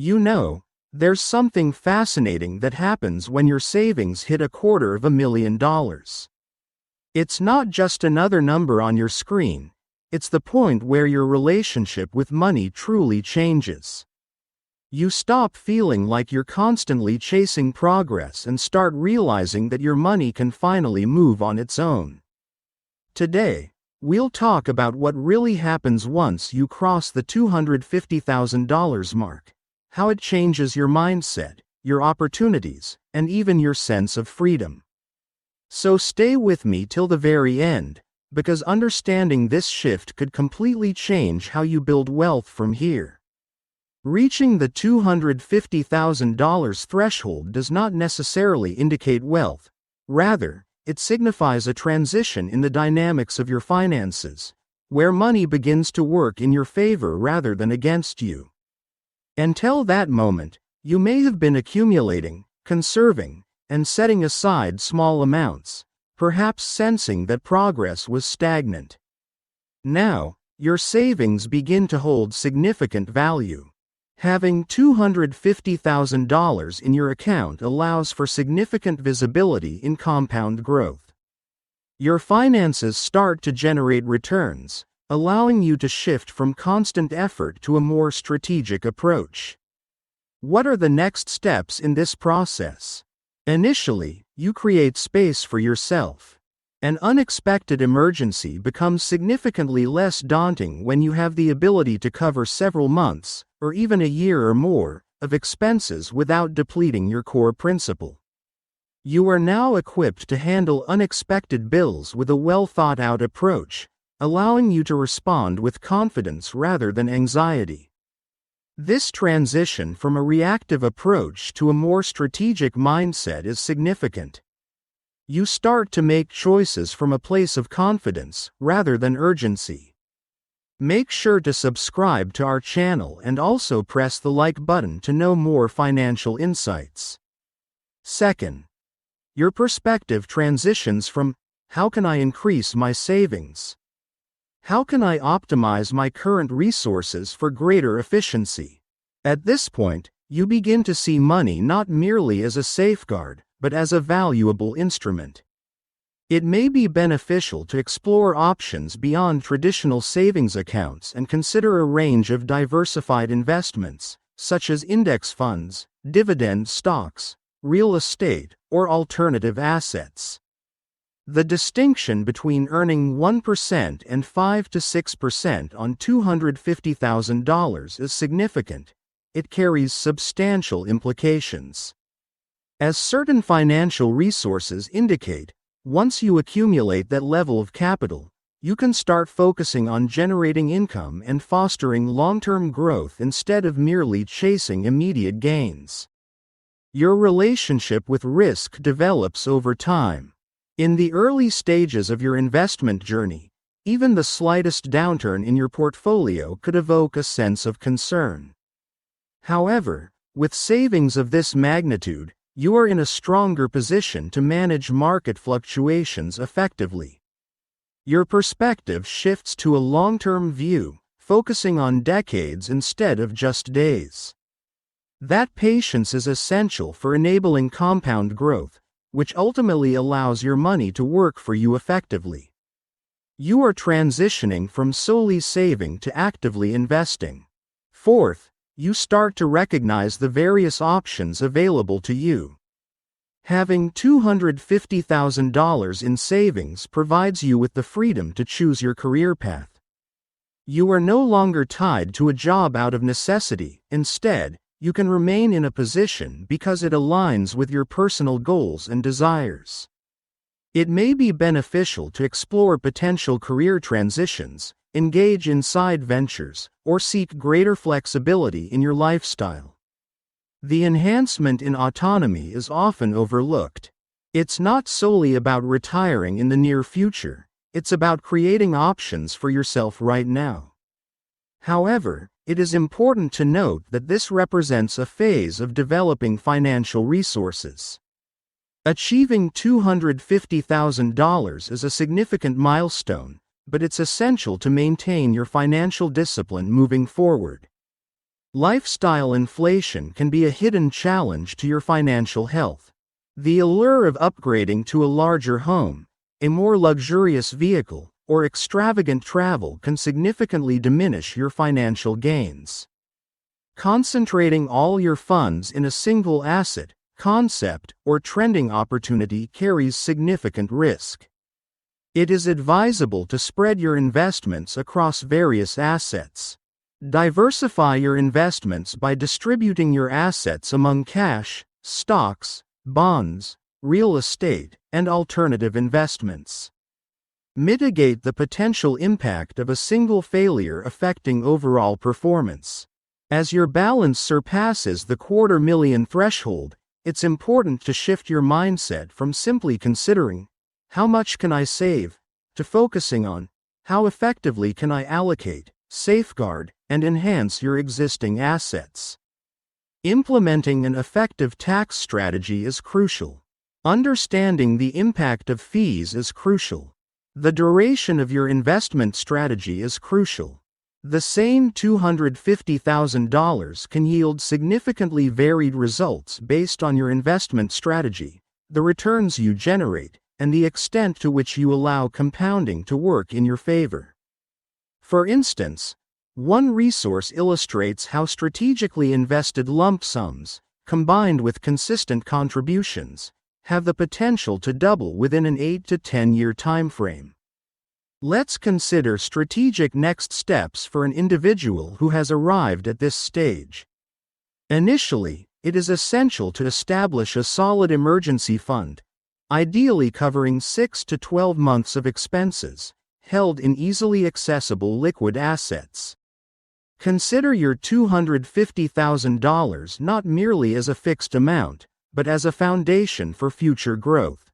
You know, there's something fascinating that happens when your savings hit $250,000. It's not just another number on your screen, it's the point where your relationship with money truly changes. You stop feeling like you're constantly chasing progress and start realizing that your money can finally move on its own. Today, we'll talk about what really happens once you cross the $250,000 mark, how it changes your mindset, your opportunities, and even your sense of freedom. So stay with me till the very end, because understanding this shift could completely change how you build wealth from here. Reaching the $250,000 threshold does not necessarily indicate wealth. Rather, it signifies a transition in the dynamics of your finances, where money begins to work in your favor rather than against you. Until that moment, you may have been accumulating, conserving, and setting aside small amounts, perhaps sensing that progress was stagnant. Now, your savings begin to hold significant value. Having $250,000 in your account allows for significant visibility in compound growth. Your finances start to generate returns, allowing you to shift from constant effort to a more strategic approach. What are the next steps in this process? Initially, you create space for yourself. An unexpected emergency becomes significantly less daunting when you have the ability to cover several months, or even a year or more, of expenses without depleting your core principle. You are now equipped to handle unexpected bills with a well-thought-out approach, allowing you to respond with confidence rather than anxiety. This transition from a reactive approach to a more strategic mindset is significant. You start to make choices from a place of confidence rather than urgency. Make sure to subscribe to our channel and also press the like button to know more financial insights. Second, your perspective transitions from, how can I increase my savings? How can I optimize my current resources for greater efficiency? At this point, you begin to see money not merely as a safeguard, but as a valuable instrument. It may be beneficial to explore options beyond traditional savings accounts and consider a range of diversified investments, such as index funds, dividend stocks, real estate, or alternative assets. The distinction between earning 1% and 5 to 6% on $250,000 is significant. It carries substantial implications. As certain financial resources indicate, once you accumulate that level of capital, you can start focusing on generating income and fostering long-term growth instead of merely chasing immediate gains. Your relationship with risk develops over time. In the early stages of your investment journey, even the slightest downturn in your portfolio could evoke a sense of concern. However, with savings of this magnitude, you are in a stronger position to manage market fluctuations effectively. Your perspective shifts to a long-term view, focusing on decades instead of just days. That patience is essential for enabling compound growth, which ultimately allows your money to work for you effectively. You are transitioning from solely saving to actively investing. Fourth, you start to recognize the various options available to you. Having $250,000 in savings provides you with the freedom to choose your career path. You are no longer tied to a job out of necessity. Instead, you can remain in a position because it aligns with your personal goals and desires. It may be beneficial to explore potential career transitions, engage in side ventures, or seek greater flexibility in your lifestyle. The enhancement in autonomy is often overlooked. It's not solely about retiring in the near future, it's about creating options for yourself right now. However, it is important to note that this represents a phase of developing financial resources. Achieving $250,000 is a significant milestone, but it's essential to maintain your financial discipline moving forward. Lifestyle inflation can be a hidden challenge to your financial health. The allure of upgrading to a larger home, a more luxurious vehicle, or extravagant travel can significantly diminish your financial gains. Concentrating all your funds in a single asset, concept, or trending opportunity carries significant risk. It is advisable to spread your investments across various assets. Diversify your investments by distributing your assets among cash, stocks, bonds, real estate, and alternative investments. Mitigate the potential impact of a single failure affecting overall performance. As your balance surpasses the $250,000 threshold, it's important to shift your mindset from simply considering, "How much can I save?" to focusing on, "How effectively can I allocate, safeguard, and enhance your existing assets?" Implementing an effective tax strategy is crucial. Understanding the impact of fees is crucial. The duration of your investment strategy is crucial. The same $250,000 can yield significantly varied results based on your investment strategy, the returns you generate, and the extent to which you allow compounding to work in your favor. For instance, one resource illustrates how strategically invested lump sums, combined with consistent contributions, have the potential to double within an 8 to 10-year timeframe. Let's consider strategic next steps for an individual who has arrived at this stage. Initially, it is essential to establish a solid emergency fund, ideally covering 6 to 12 months of expenses, held in easily accessible liquid assets. Consider your $250,000 not merely as a fixed amount, but as a foundation for future growth.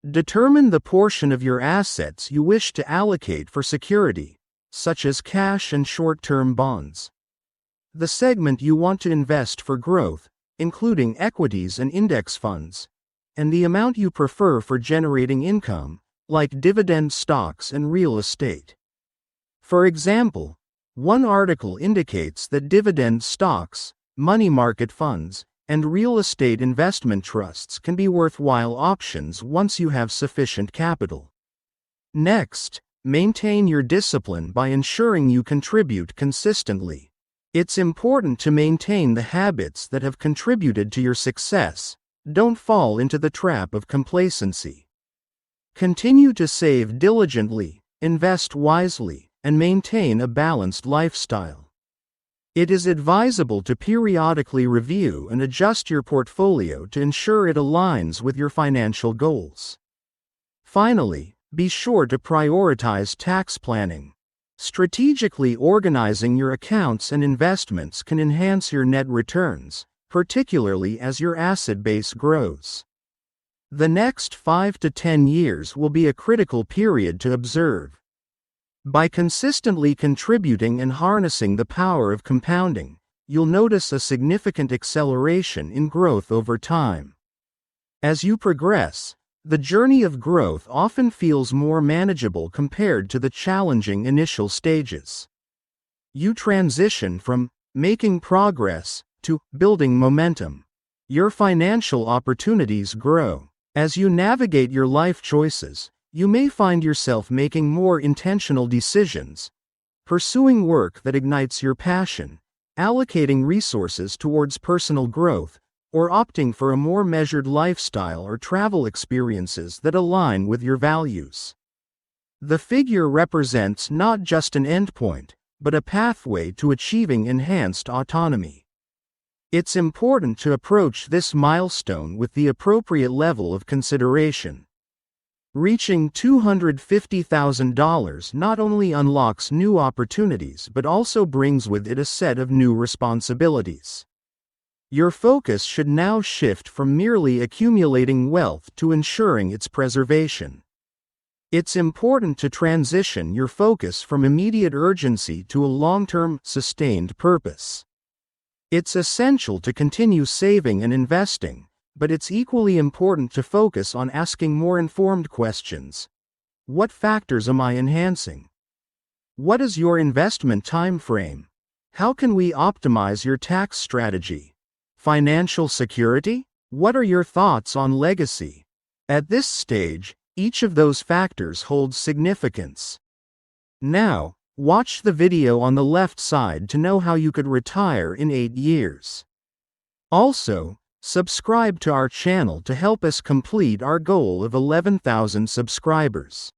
Determine the portion of your assets you wish to allocate for security, such as cash and short-term bonds. The segment you want to invest for growth, including equities and index funds, and the amount you prefer for generating income, like dividend stocks and real estate. For example, one article indicates that dividend stocks, money market funds, and real estate investment trusts can be worthwhile options once you have sufficient capital. Next, maintain your discipline by ensuring you contribute consistently. It's important to maintain the habits that have contributed to your success. Don't fall into the trap of complacency. Continue to save diligently, invest wisely, and maintain a balanced lifestyle. It is advisable to periodically review and adjust your portfolio to ensure it aligns with your financial goals. Finally, be sure to prioritize tax planning. Strategically organizing your accounts and investments can enhance your net returns, particularly as your asset base grows. The next 5 to 10 years will be a critical period to observe. By consistently contributing and harnessing the power of compounding, you'll notice a significant acceleration in growth over time. As you progress, the journey of growth often feels more manageable compared to the challenging initial stages. You transition from making progress to building momentum. Your financial opportunities grow. As you navigate your life choices, you may find yourself making more intentional decisions, pursuing work that ignites your passion, allocating resources towards personal growth, or opting for a more measured lifestyle or travel experiences that align with your values. The figure represents not just an endpoint, but a pathway to achieving enhanced autonomy. It's important to approach this milestone with the appropriate level of consideration. Reaching $250,000 not only unlocks new opportunities but also brings with it a set of new responsibilities. Your focus should now shift from merely accumulating wealth to ensuring its preservation. It's important to transition your focus from immediate urgency to a long-term, sustained purpose. It's essential to continue saving and investing, but it's equally important to focus on asking more informed questions. What factors am I enhancing? What is your investment time frame? How can we optimize your tax strategy? Financial security? What are your thoughts on legacy? At this stage, each of those factors holds significance. Now, watch the video on the left side to know how you could retire in 8 years. Also, subscribe to our channel to help us complete our goal of 11,000 subscribers.